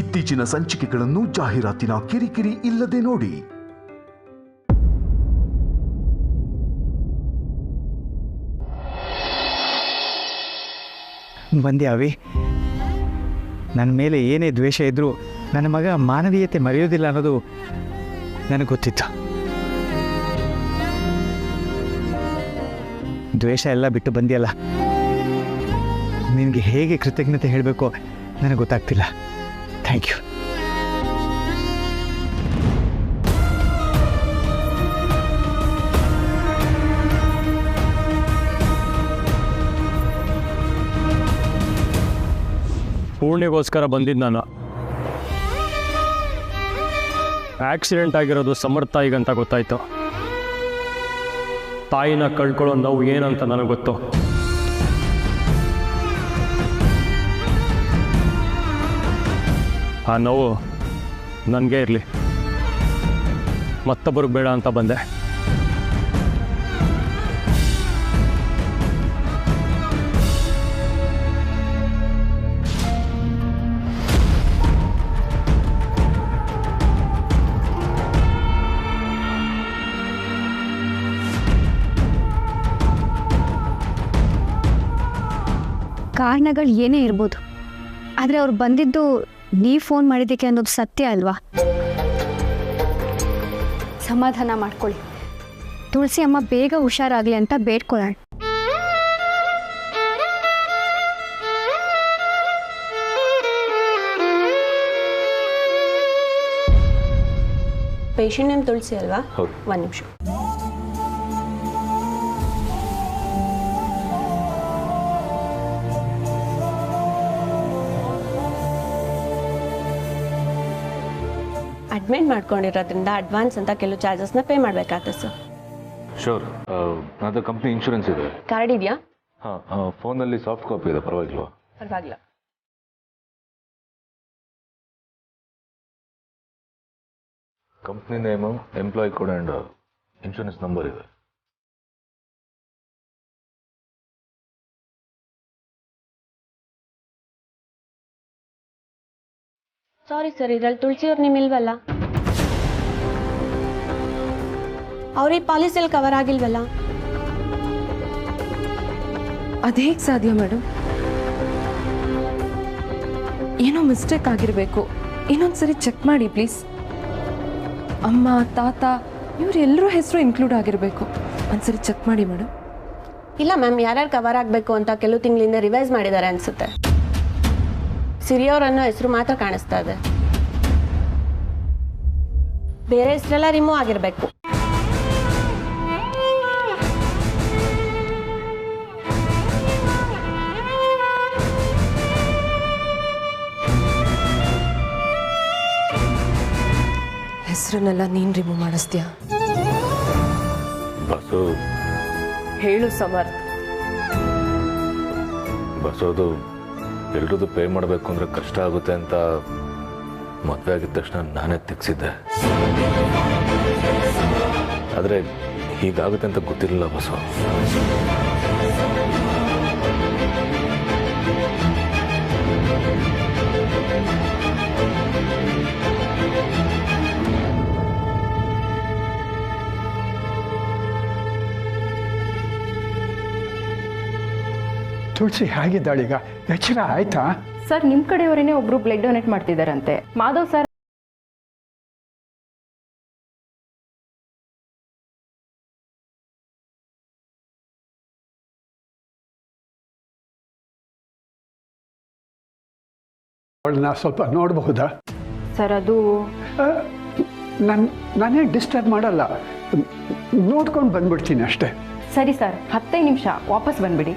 ಇತ್ತೀಚಿನ ಸಂಚಿಕೆಗಳನ್ನು ಜಾಹೀರಾತಿನ ಕಿರಿಕಿರಿ ಇಲ್ಲದೆ ನೋಡಿ. ಬಂದೆ ಅವಿ. ನನ್ನ ಮೇಲೆ ಏನೇ ದ್ವೇಷ ಇದ್ದರೂ ನನ್ನ ಮಗ ಮಾನವೀಯತೆ ಮರೆಯೋದಿಲ್ಲ ಅನ್ನೋದು ನನಗೆ ಗೊತ್ತಿತ್ತು. ದ್ವೇಷ ಎಲ್ಲ ಬಿಟ್ಟು ಬಂದಿಯಲ್ಲ, ನಿನಗೆ ಹೇಗೆ ಕೃತಜ್ಞತೆ ಹೇಳಬೇಕೋ ನನಗೆ ಗೊತ್ತಾಗ್ತಿಲ್ಲ. Thank you. ಪೂರ್ಣಿಗೋಸ್ಕರ ಬಂದಿದ್ದು ನಾನು. ಆಕ್ಸಿಡೆಂಟ್ ಆಗಿರೋದು ಸಮರ್ಥ ತಾಯಿಗಂತ ಗೊತ್ತಾಯ್ತು. ತಾಯಿನ ಕಳ್ಕೊಳ್ಳೋ ನೋವು ಏನಂತ ನನಗೆ ಗೊತ್ತು. ಆ ನೋವು ನನಗೆ ಇರಲಿ, ಮತ್ತೊಬ್ಬರಿಗೆ ಬೇಡ ಅಂತ ಬಂದೆ. ಕಾರಣಗಳು ಏನೇ ಇರ್ಬೋದು, ಆದರೆ ಅವ್ರು ಬಂದಿದ್ದು ನೀವು ಫೋನ್ ಮಾಡಿದ್ದಕ್ಕೆ ಅನ್ನೋದು ಸತ್ಯ ಅಲ್ವಾ? ಸಮಾಧಾನ ಮಾಡ್ಕೊಳ್ಳಿ. ತುಳಸಿ ಅಮ್ಮ ಬೇಗ ಹುಷಾರಾಗಲಿ ಅಂತ ಬೇಡ್ಕೊಳ್ಳೋಣ. ಪೇಷಂಟ್ ನೇಮ್ ತುಳಸಿ ಅಲ್ವಾ? ಒಂದು ನಿಮಿಷ. ಅಡ್ಮಿಟ್ ಮಾಡ್ಕೊಂಡಿರೋದ್ರಿಂದ ಅಡ್ವಾನ್ಸ್ ಅಂತ ಕೆಲವು ಚಾರ್ಜಸ್ನ ಪೇ ಮಾಡಬೇಕಾಗುತ್ತೆ ಸರ್. ಶೋರ್. ಅದು ಕಂಪ್ನಿ ಇನ್ಶೂರೆನ್ಸ್ ಇದೆ. ಕಾರ್ಡ್ ಇದೆಯಾ? ಹಾಂ, ಫೋನಲ್ಲಿ ಸಾಫ್ಟ್ ಕಾಪಿ ಇದೆ, ಪರವಾಗಿಲ್ವಾ? ಪರವಾಗಿಲ್ಲ. Company name, employee code and insurance number ಇದೆ. ಸಾರಿ ಸರ್, ಇದರಲ್ಲಿ ತುಳಸಿಯವ್ರು ನಿಮ್ಮಿಲ್ವಲ್ಲ. ಅವ್ರಿಗೆ ಪಾಲಿಸಿಯಲ್ಲಿ ಕವರ್ ಆಗಿಲ್ವಲ್ಲ. ಅದು ಹೇಗೆ ಸಾಧ್ಯ ಮೇಡಮ್? ಏನೋ ಮಿಸ್ಟೇಕ್ ಆಗಿರಬೇಕು. ಇನ್ನೊಂದ್ಸರಿ ಚೆಕ್ ಮಾಡಿ ಪ್ಲೀಸ್. ಅಮ್ಮ, ತಾತ ಇವರೆಲ್ಲರೂ ಹೆಸರು ಇನ್ಕ್ಲೂಡ್ ಆಗಿರಬೇಕು. ಒಂದ್ಸರಿ ಚೆಕ್ ಮಾಡಿ ಮೇಡಮ್. ಇಲ್ಲ ಮ್ಯಾಮ್, ಯಾರ್ಯಾರು ಕವರ್ ಆಗಬೇಕು ಅಂತ ಕೆಲವು ತಿಂಗಳಿಂದ ರಿವೈಸ್ ಮಾಡಿದ್ದಾರೆ ಅನಿಸುತ್ತೆ. ಸಿರಿಯವ್ರನ್ನೋ ಹೆಸರು ಮಾತ್ರ ಕಾಣಿಸ್ತಾ ಇದೆ, ಬೇರೆ ಹೆಸರೆಲ್ಲ ರಿಮೂವ್ ಆಗಿರಬೇಕು. ಹೆಸರನ್ನೆಲ್ಲ ನೀನು ರಿಮೂವ್ ಮಾಡಿಸ್ತೀಯಾ? ಬಸ್ಸು ಹೇಳು ಸಮರ್ಥ್. ಬಸ್ಸೋದು ಎಲ್ರದ್ದು ಪೇ ಮಾಡಬೇಕು ಅಂದರೆ ಕಷ್ಟ ಆಗುತ್ತೆ ಅಂತ ಮದುವೆ ಆಗಿದ ತಕ್ಷಣ ನಾನೇ ತೆಗ್ಸಿದ್ದೆ. ಆದರೆ ಹೀಗಾಗುತ್ತೆ ಅಂತ ಗೊತ್ತಿರಲಿಲ್ಲ ಬಸ್ಸು. ತುಳಸಿ ಹೇಗಿದ್ದಾಳೀಗ? ಎಚ್ಚರ ಆಯ್ತಾ? ಸರ್, ನಿಮ್ಮ ಕಡೆಯವರೇನೆ ಒಬ್ರು ಬ್ಲಡ್ ಡೊನೇಟ್ ಮಾಡ್ತಿದ್ದಾರಂತೆ. ಮಾಧವ್ ಸರ್ ಅವಳನ್ನ ಸ್ವಲ್ಪ ನೋಡಬಹುದಾ? ಸರ್, ಅದು ನಾನೇ ಡಿಸ್ಟರ್ಬ್ ಮಾಡಲ್ಲ, ನೋಡ್ಕೊಂಡು ಬಂದ್ಬಿಡ್ತೀನಿ ಅಷ್ಟೇ. ಸರಿ ಸರ್, 15 ನಿಮಿಷ ವಾಪಸ್ ಬಂದ್ಬಿಡಿ.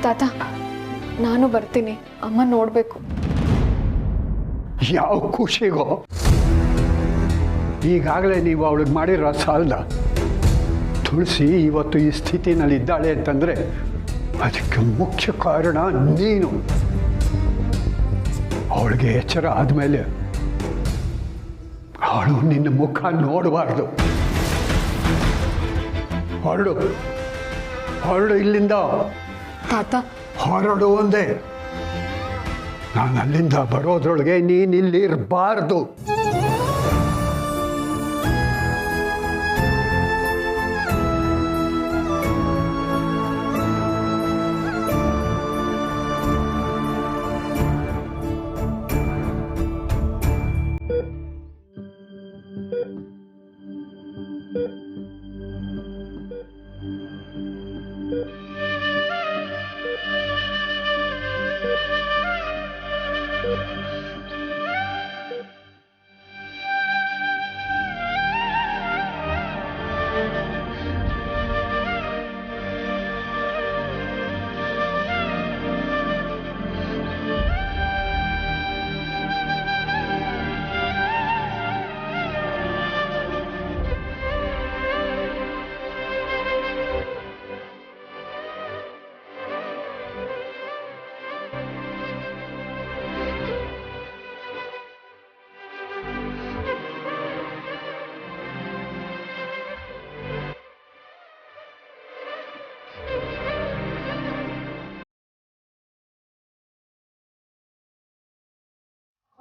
ತಾತ, ನಾನು ಬರ್ತೀನಿ. ಅಮ್ಮ ನೋಡಬೇಕು. ಯಾವ ಖುಷಿಗೋ? ಈಗಾಗಲೇ ನೀವು ಅವಳಿಗೆ ಮಾಡಿರೋ ಸಾಲದ. ತುಳಸಿ ಇವತ್ತು ಈ ಸ್ಥಿತಿನಲ್ಲಿ ಇದ್ದಾಳೆ ಅಂತಂದರೆ ಅದಕ್ಕೆ ಮುಖ್ಯ ಕಾರಣ ನೀನು. ಅವಳಿಗೆ ಎಚ್ಚರ ಆದಮೇಲೆ ಅವಳು ನಿನ್ನ ಮುಖ ನೋಡಬಾರ್ದು. ಹೊರಡು, ಹೊರಡು ಇಲ್ಲಿಂದ. ತಾತ, ಹೊರಡು ಒಂದೇ. ನಾನು ಅಲ್ಲಿಂದ ಬರೋದ್ರೊಳಗೆ ನೀನಿಲ್ಲಿ ಇರಬಾರ್ದು.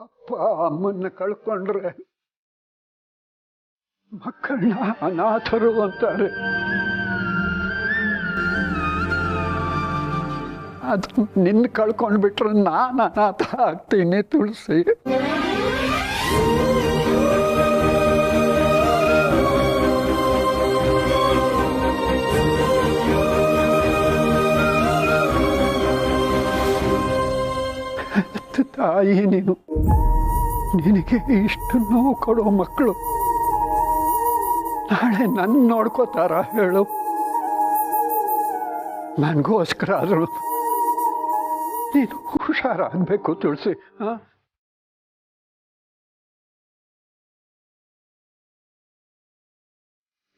ಅಪ್ಪ ಅಮ್ಮನ್ನ ಕಳ್ಕೊಂಡ್ರೆ ಮಕ್ಕಳನ್ನ ಅನಾಥರು ಅಂತಾರೆ. ಅದು ನಿನ್ನ ಕಳ್ಕೊಂಡ್ಬಿಟ್ರೆ ನಾನು ಅನಾಥ ಆಗ್ತೀನಿ ತುಳಸಿ. ತಾಯಿ ನೀನು, ನಿನಗೆ ಇಷ್ಟು ನೋವು ಕೊಡೋ ಮಕ್ಕಳು ನಾಳೆ ನನ್ನ ನೋಡ್ಕೋತಾರ ಹೇಳು? ನನಗೋಸ್ಕರ ಆದರೂ ನೀನು ಹುಷಾರಾಗಬೇಕು ತುಳಸಿ.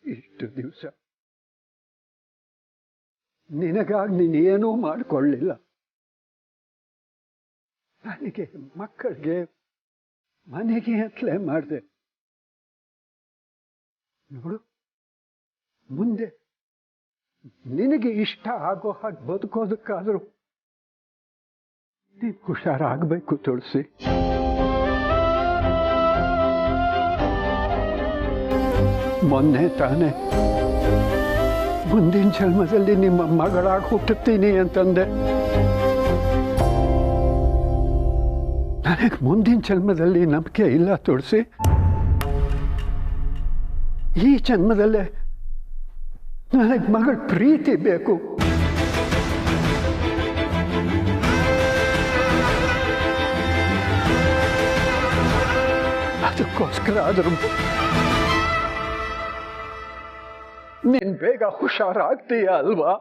ಇಷ್ಟು ದಿವಸ ನಿನಗಾಗಿ ನೀನೇನೂ ಮಾಡಿಕೊಳ್ಳಿಲ್ಲ. ನನಗೆ ಮಕ್ಕಳಿಗೆ ಮನೆಗೆ ಅಂತಲೇ ಮಾಡಿದೆ. ನೋಡು, ಮುಂದೆ ನಿನಗೆ ಇಷ್ಟ ಆಗೋ ಹಾಗೆ ಬದುಕೋದಕ್ಕಾದರೂ ನೀನು ಹುಷಾರಾಗಬೇಕು ತುಳಸಿ. ಮೊನ್ನೆ ತಾನೇ ಮುಂದಿನ ಜನ್ಮದಲ್ಲಿ ನಿಮ್ಮ ಮಗಳಾಗಿ ಹುಟ್ಟುತ್ತೀನಿ ಅಂತಂದೆ. ನನಗೆ ಮುಂದಿನ ಜನ್ಮದಲ್ಲಿ ನಂಬಿಕೆ ಇಲ್ಲ ತುಳಸಿ. ಈ ಜನ್ಮದಲ್ಲೇ ನನಗೆ ಮಗಳ ಪ್ರೀತಿ ಬೇಕು. ಅದಕ್ಕೋಸ್ಕರ ಆದರೂ ನೀನು ಬೇಗ ಹುಷಾರಾಗ್ತೀಯ ಅಲ್ವಾ?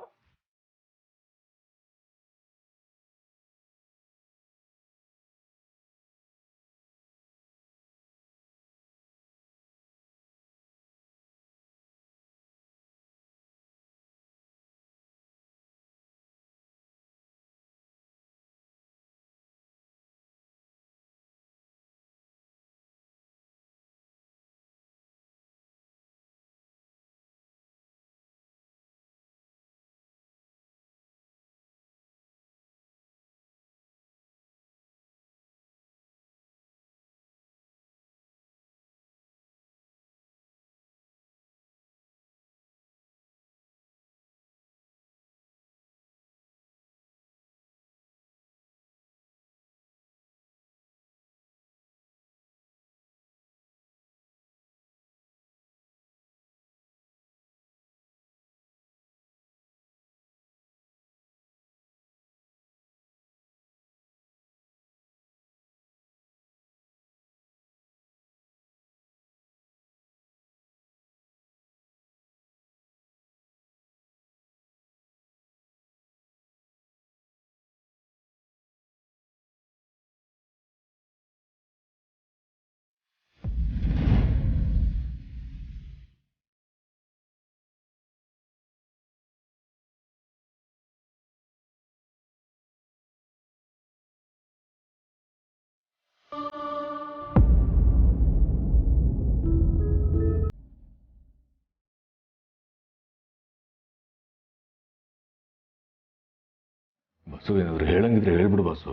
ಬಾಸು ಏನಾದ್ರು ಹೇಳಂಗಿದ್ರೆ ಹೇಳ್ಬಿಡು ಬಾಸು.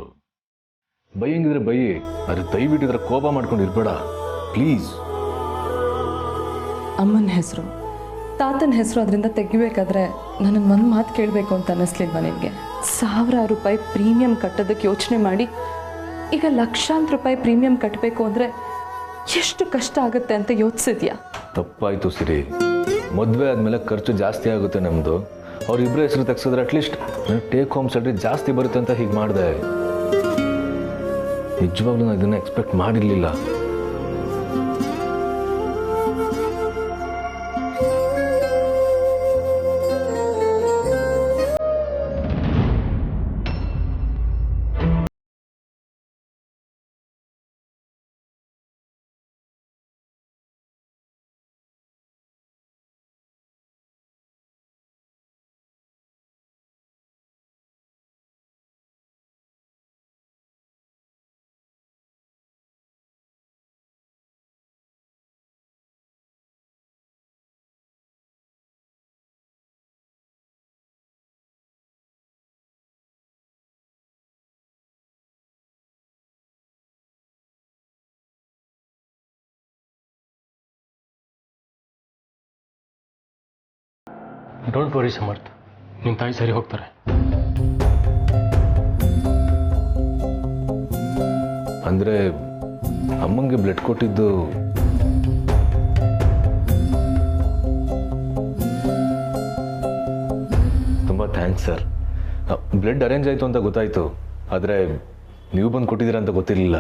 ಬೈಯಂಗಿದ್ರೆ ಬೈ, ಆದರೆ ದಯವಿಟ್ಟಿದ್ರೆ ಕೋಪ ಮಾಡ್ಕೊಂಡು ಇರ್ಬೇಡ ಪ್ಲೀಸ್. ಅಮ್ಮನ ಹೆಸರು, ತಾತನ ಹೆಸರು ಅದರಿಂದ ತೆಗಿಬೇಕಾದ್ರೆ ನನ್ನನ್ನು ಒಂದು ಮಾತು ಕೇಳಬೇಕು ಅಂತ ಅನ್ನಿಸ್ಲಿಲ್ವಾ ನಿನಗೆ? 1000 ರೂಪಾಯಿ ಪ್ರೀಮಿಯಂ ಕಟ್ಟೋದಕ್ಕೆ ಯೋಚನೆ ಮಾಡಿ ಈಗ ಲಕ್ಷಾಂತರ ರೂಪಾಯಿ ಪ್ರೀಮಿಯಂ ಕಟ್ಟಬೇಕು ಅಂದರೆ ಎಷ್ಟು ಕಷ್ಟ ಆಗುತ್ತೆ ಅಂತ ಯೋಚಿಸಿದ್ಯಾ? ತಪ್ಪಾಯಿತು ಸಿರಿ. ಮದುವೆ ಆದಮೇಲೆ ಖರ್ಚು ಜಾಸ್ತಿ ಆಗುತ್ತೆ ನಮ್ಮದು. ಅವ್ರಿಬ್ಬರ ಹೆಸರು ತೆಗ್ಸಿದ್ರೆ ಅಟ್ಲೀಸ್ಟ್ ನನಗೆ ಟೇಕ್ ಹೋಮ್ ಸ್ಯಾಲ್ರಿ ಜಾಸ್ತಿ ಬರುತ್ತೆ ಅಂತ ಹೀಗೆ ಮಾಡಿದೆ. ನಿಜವಾಗ್ಲೂ ನಾನು ಇದನ್ನು ಎಕ್ಸ್ಪೆಕ್ಟ್ ಮಾಡಿರಲಿಲ್ಲ. ಡೋಂಟ್ ವರಿ ಸಮರ್ಥ್, ನಿಮ್ಮ ತಾಯಿ ಸರಿ ಹೋಗ್ತಾರೆ. ಅಂದರೆ ಅಮ್ಮಂಗೆ ಬ್ಲಡ್ ಕೊಟ್ಟಿದ್ದು ತುಂಬ ಥ್ಯಾಂಕ್ಸ್ ಸರ್. ಬ್ಲಡ್ ಅರೇಂಜ್ ಆಯಿತು ಅಂತ ಗೊತ್ತಾಯಿತು, ಆದರೆ ನೀವು ಬಂದು ಕೊಟ್ಟಿದ್ದೀರಾ ಅಂತ ಗೊತ್ತಿರಲಿಲ್ಲ.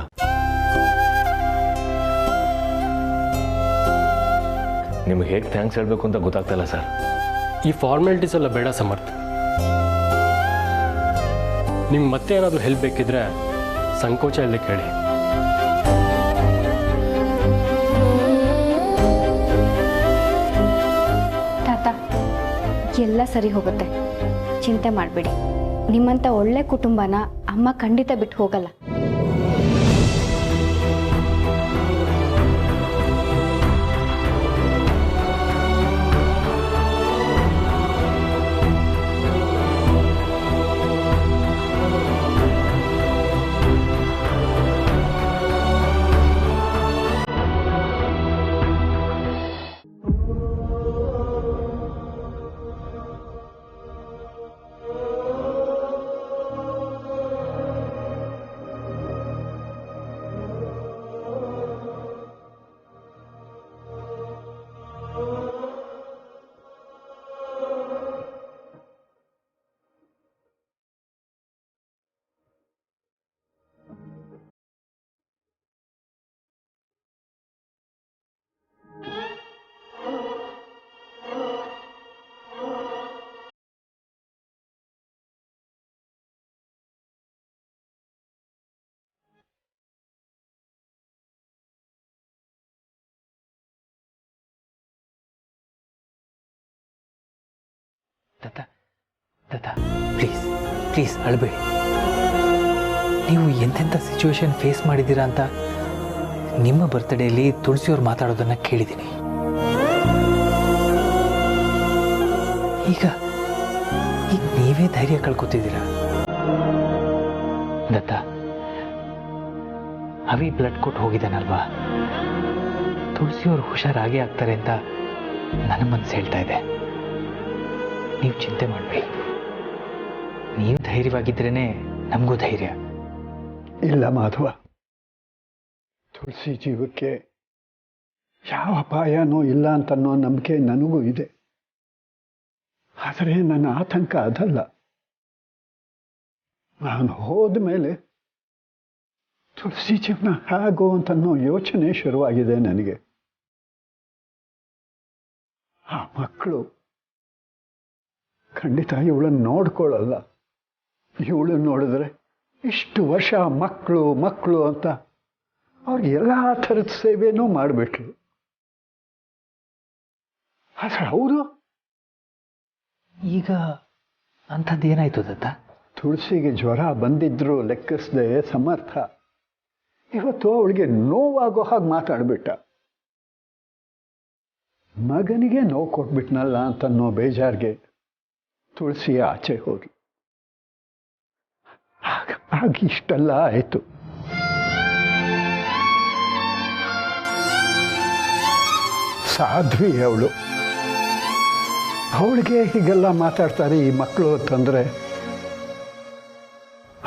ನಿಮ್ಗೆ ಹೇಗೆ ಥ್ಯಾಂಕ್ಸ್ ಹೇಳಬೇಕು ಅಂತ ಗೊತ್ತಾಗ್ತಾ ಇಲ್ಲ ಸರ್. ಈ ಫಾರ್ಮಾಲಿಟೀಸ್ ಎಲ್ಲ ಬೇಡ ಸಮರ್ಥ್. ನಿಮ್ಗೆ ಮತ್ತೆ ಏನಾದರೂ ಹೆಲ್ಪ್ ಬೇಕಿದ್ರೆ ಸಂಕೋಚ ಇಲ್ಲದೆ ಕೇಳಿ. ತಾತ, ಎಲ್ಲ ಸರಿ ಹೋಗುತ್ತೆ, ಚಿಂತೆ ಮಾಡಬೇಡಿ. ನಿಮ್ಮಂಥ ಒಳ್ಳೆ ಕುಟುಂಬನ ಅಮ್ಮ ಖಂಡಿತ ಬಿಟ್ಟು ಹೋಗಲ್ಲ. ತಾತ ಪ್ಲೀಸ್ ಅಳಬೇಡಿ. ನೀವು ಎಂತೆಂಥ ಸಿಚುವೇಶನ್ ಫೇಸ್ ಮಾಡಿದ್ದೀರಾ ಅಂತ ನಿಮ್ಮ ಬರ್ತ್ಡೇಲಿ ತುಳಸಿಯವ್ರು ಮಾತಾಡೋದನ್ನು ಕೇಳಿದ್ದೀನಿ. ಈಗ ನೀವೇ ಧೈರ್ಯ ಕಳ್ಕೊತಿದ್ದೀರಾ. ದತ್ತ, ಅವಿ ಬ್ಲಡ್ ಕೊಟ್ಟು ಹೋಗಿದ್ದಾನಲ್ವಾ, ತುಳಸಿಯವ್ರು ಹುಷಾರಾಗೇ ಆಗ್ತಾರೆ ಅಂತ ನನ್ನ ಮನಸ್ಸು ಹೇಳ್ತಾ ಇದೆ. ನೀವು ಚಿಂತೆ ಮಾಡಬೇಡಿ. ನೀವು ಧೈರ್ಯವಾಗಿದ್ರೇ ನಮಗೂ ಧೈರ್ಯ. ಇಲ್ಲ ಮಾಧವ, ತುಳಸಿ ಜೀವಕ್ಕೆ ಯಾವ ಅಪಾಯನೂ ಇಲ್ಲ ಅಂತನ್ನೋ ನಂಬಿಕೆ ನನಗೂ ಇದೆ. ಆದರೆ ನನ್ನ ಆತಂಕ ಅದಲ್ಲ. ನಾನು ಹೋದ ಮೇಲೆ ತುಳಸಿ ಜೀವನ ಹೇಗೋ ಅಂತನ್ನೋ ಯೋಚನೆ ಶುರುವಾಗಿದೆ ನನಗೆ. ಆ ಮಕ್ಕಳು ಖಂಡಿತ ಇವಳನ್ನು ನೋಡ್ಕೊಳ್ಳಲ್ಲ. ಇವಳನ್ನು ನೋಡಿದ್ರೆ ಇಷ್ಟು ವರ್ಷ ಮಕ್ಕಳು ಅಂತ ಅವ್ರಿಗೆ ಎಲ್ಲ ಥರದ ಸೇವೆನೂ ಮಾಡಿಬಿಟ್ರು. ಆದರೆ ಅವರು ಈಗ ಅಂಥದ್ದೇನಾಯ್ತು ದತ್ತ? ತುಳಸಿಗೆ ಜ್ವರ ಬಂದಿದ್ರು ಲೆಕ್ಕಿಸದೆ ಸಮರ್ಥ ಇವತ್ತು ಅವಳಿಗೆ ನೋವಾಗೋ ಹಾಗೆ ಮಾತಾಡ್ಬಿಟ್ಟ. ಮಗನಿಗೆ ನೋವು ಕೊಟ್ಬಿಟ್ನಲ್ಲ ಅಂತನ್ನೋ ಬೇಜಾರಿಗೆ ತುಳಸಿ ಆಚೆ ಹೋದ್ಲು. ಆಗ ಇಷ್ಟೆಲ್ಲ ಆಯಿತು. ಸಾಧ್ವಿ ಅವಳಿಗೆ ಹೀಗೆಲ್ಲ ಮಾತಾಡ್ತಾರೆ ಈ ಮಕ್ಕಳು ಅಂತಂದರೆ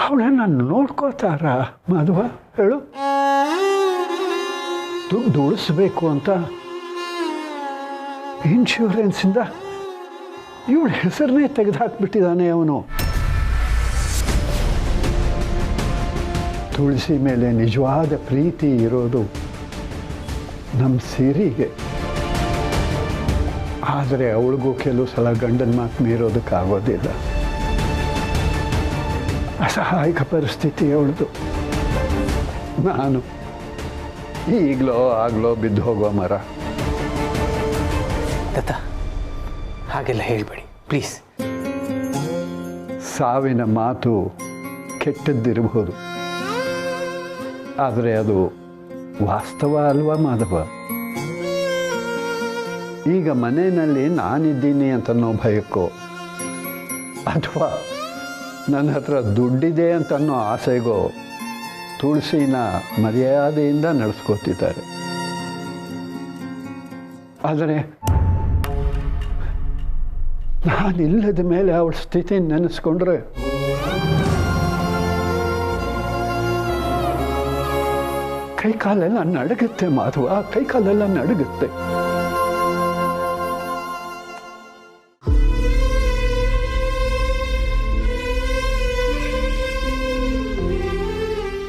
ಅವಳನ್ನ ನೋಡ್ಕೋತಾರ ಮಾಧವ ಹೇಳು? ದುಡ್ಡು ಉಳಿಸ್ಬೇಕು ಅಂತ ಇನ್ಶೂರೆನ್ಸಿಂದ ಇವಳ ಹೆಸರನ್ನೇ ತೆಗೆದುಹಾಕ್ಬಿಟ್ಟಿದ್ದಾನೆ ಅವನು. ತುಳಸಿ ಮೇಲೆ ನಿಜವಾದ ಪ್ರೀತಿ ಇರೋದು ನಮ್ಮ ಸಿರಿಗೆ. ಆದರೆ ಅವಳಿಗೂ ಕೆಲವು ಸಲ ಗಂಡನ ಮಾತು ಮೀರೋದಕ್ಕಾಗೋದಿಲ್ಲ. ಅಸಹಾಯಕ ಪರಿಸ್ಥಿತಿ ಅವಳದು. ನಾನು ಈಗಲೋ ಆಗಲೋ ಬಿದ್ದು ಹೋಗೋ ಮರ. ದತ್ತ, ಹಾಗೆಲ್ಲ ಹೇಳಬೇಡಿ ಪ್ಲೀಸ್. ಸಾವಿನ ಮಾತು ಕೆಟ್ಟದ್ದಿರಬಹುದು, ಆದರೆ ಅದು ವಾಸ್ತವ ಅಲ್ವಾ ಮಾಧವ? ಈಗ ಮನೆಯಲ್ಲಿ ನಾನಿದ್ದೀನಿ ಅಂತನ್ನೋ ಭಯಕ್ಕೋ ಅಥವಾ ನನ್ನ ಹತ್ರ ದುಡ್ಡಿದೆ ಅಂತನ್ನೋ ಆಸೆಗೋ ತುಳಸಿನ ಮರ್ಯಾದೆಯಿಂದ ನಡೆಸ್ಕೋತಿದ್ದಾರೆ. ಆದರೆ ನಾನಿಲ್ಲದ ಮೇಲೆ ಅವಳ ಸ್ಥಿತಿ ನೆನೆಸ್ಕೊಂಡ್ರೆ ಕೈಕಾಲೆಲ್ಲ ನಡುಗುತ್ತೆ ಮಾಧವ, ಕೈಕಾಲೆಲ್ಲ ನಡುಗುತ್ತೆ.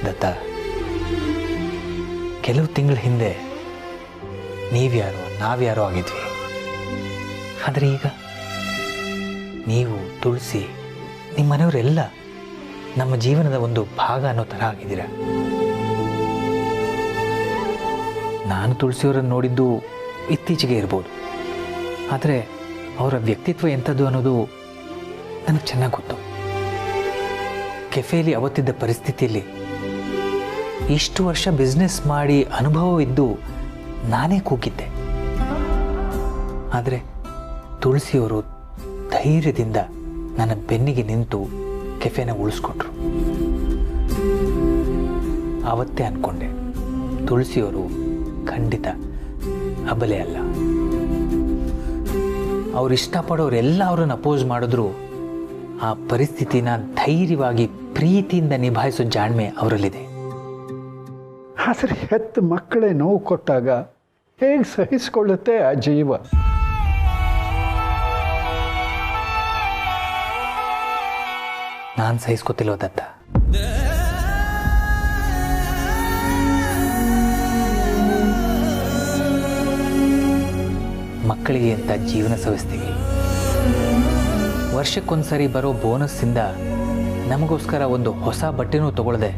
ದತ್ತ, ಕೆಲವು ತಿಂಗಳ ಹಿಂದೆ ನೀವ್ಯಾರೋ ನಾವ್ಯಾರೋ ಆಗಿದ್ವಿ. ಆದರೆ ಈಗ ನೀವು, ತುಳಸಿ, ನಿಮ್ಮ ಮನೆಯವರೆಲ್ಲ ನಮ್ಮ ಜೀವನದ ಒಂದು ಭಾಗ ಅನ್ನೋ ಥರ ಆಗಿದ್ದೀರ. ನಾನು ತುಳಸಿಯವರನ್ನು ನೋಡಿದ್ದು ಇತ್ತೀಚೆಗೆ ಇರ್ಬೋದು, ಆದರೆ ಅವರ ವ್ಯಕ್ತಿತ್ವ ಎಂಥದ್ದು ಅನ್ನೋದು ನನಗೆ ಚೆನ್ನಾಗಿ ಗೊತ್ತು. ಕೆಫೆಯಲ್ಲಿ ಅವತ್ತಿದ್ದ ಪರಿಸ್ಥಿತಿಯಲ್ಲಿ ಇಷ್ಟು ವರ್ಷ ಬಿಸ್ನೆಸ್ ಮಾಡಿ ಅನುಭವವಿದ್ದು ನಾನೇ ಕೂಗಿದ್ದೆ. ಆದರೆ ತುಳಸಿಯವರು ಧೈರ್ಯದಿಂದ ನನ್ನ ಬೆನ್ನಿಗೆ ನಿಂತು ಕೆಫೆನ ಉಳಿಸ್ಕೊಟ್ರು. ಆವತ್ತೇ ಅಂದ್ಕೊಂಡೆ, ತುಳಸಿಯವರು ಖಂಡಿತ ಅಬಲೆ ಅಲ್ಲ. ಅವ್ರು ಇಷ್ಟಪಡೋರೆಲ್ಲ ಅವ್ರನ್ನ ಅಪೋಸ್ ಮಾಡಿದ್ರು ಆ ಪರಿಸ್ಥಿತಿನ ಧೈರ್ಯವಾಗಿ ಪ್ರೀತಿಯಿಂದ ನಿಭಾಯಿಸೋ ಜಾಣ್ಮೆ ಅವರಲ್ಲಿದೆ. ಆದರೆ ಹೆತ್ತ ಮಕ್ಕಳೇ ನೋವು ಕೊಟ್ಟಾಗ ಹೇಗೆ ಸಹಿಸಿಕೊಳ್ಳುತ್ತೆ ಆ ಜೀವ? ನಾನು ಸಹಿಸ್ಕೊತಿಲ್ವ ದತ್ತ? ಮಕ್ಕಳಿಗೆ ಅಂತ ಜೀವನ ಸವಿಸ್ತೀವಿ. ವರ್ಷಕ್ಕೊಂದ್ಸರಿ ಬರೋ ಬೋನಸ್ಸಿಂದ ನಮಗೋಸ್ಕರ ಒಂದು ಹೊಸ ಬಟ್ಟೆನೂ ತಗೊಳ್ಳದೆ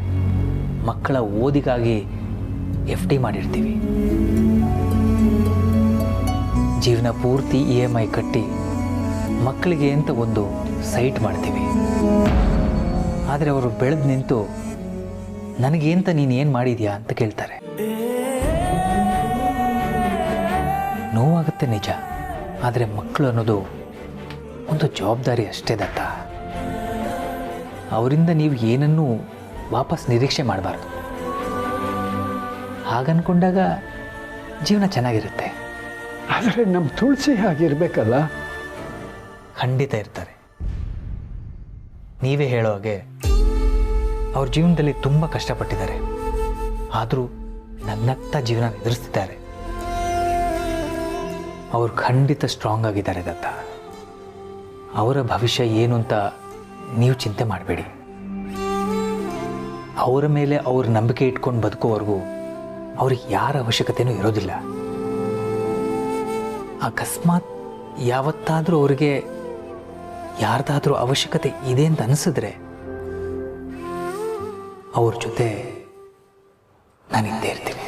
ಮಕ್ಕಳ ಓದಿಗಾಗಿ FD ಮಾಡಿರ್ತೀವಿ. ಜೀವನ ಪೂರ್ತಿ EMI ಕಟ್ಟಿ ಮಕ್ಕಳಿಗೆ ಅಂತ ಒಂದು ಸೈಟ್ ಮಾಡ್ತೀವಿ. ಆದರೆ ಅವರು ಬೆಳೆದು ನಿಂತು ನನಗೇಂತ ನೀನು ಏನು ಮಾಡಿದ್ಯಾ ಅಂತ ಕೇಳ್ತಾರೆ. ನೋವಾಗುತ್ತೆ ನಿಜ, ಆದರೆ ಮಕ್ಕಳು ಅನ್ನೋದು ಒಂದು ಜವಾಬ್ದಾರಿ ಅಷ್ಟೇ ದತ್ತ. ಅವರಿಂದ ನೀವು ಏನನ್ನೂ ವಾಪಸ್ ನಿರೀಕ್ಷೆ ಮಾಡಬಾರ್ದು. ಹಾಗನ್ಕೊಂಡಾಗ ಜೀವನ ಚೆನ್ನಾಗಿರುತ್ತೆ. ಆದರೆ ನಮ್ಮ ತುಳಸಿ ಆಗಿರ್ಬೇಕಲ್ಲ? ಖಂಡಿತ ಇರ್ತಾರೆ. ನೀವೇ ಹೇಳೋ ಹಾಗೆ ಅವ್ರ ಜೀವನದಲ್ಲಿ ತುಂಬ ಕಷ್ಟಪಟ್ಟಿದ್ದಾರೆ. ಆದರೂ ನಗ್ನಗ್ತಾ ಜೀವನ ಎದುರಿಸ್ತಿದ್ದಾರೆ. ಅವರು ಖಂಡಿತ ಸ್ಟ್ರಾಂಗ್ ಆಗಿದ್ದಾರೆ ದತ್ತ. ಅವರ ಭವಿಷ್ಯ ಏನು ಅಂತ ನೀವು ಚಿಂತೆ ಮಾಡಬೇಡಿ. ಅವರ ಮೇಲೆ ಅವ್ರ ನಂಬಿಕೆ ಇಟ್ಕೊಂಡು ಬದುಕೋವರೆಗೂ ಅವ್ರಿಗೆ ಯಾರ ಅವಶ್ಯಕತೆಯೂ ಇರೋದಿಲ್ಲ. ಅಕಸ್ಮಾತ್ ಯಾವತ್ತಾದರೂ ಅವರಿಗೆ ಯಾರ್ದಾದ್ರೂ ಅವಶ್ಯಕತೆ ಇದೆ ಅಂತ ಅನಿಸಿದ್ರೆ ಅವ್ರ ಜೊತೆ ನಾನಿದ್ದೇ ಇರ್ತೀನಿ.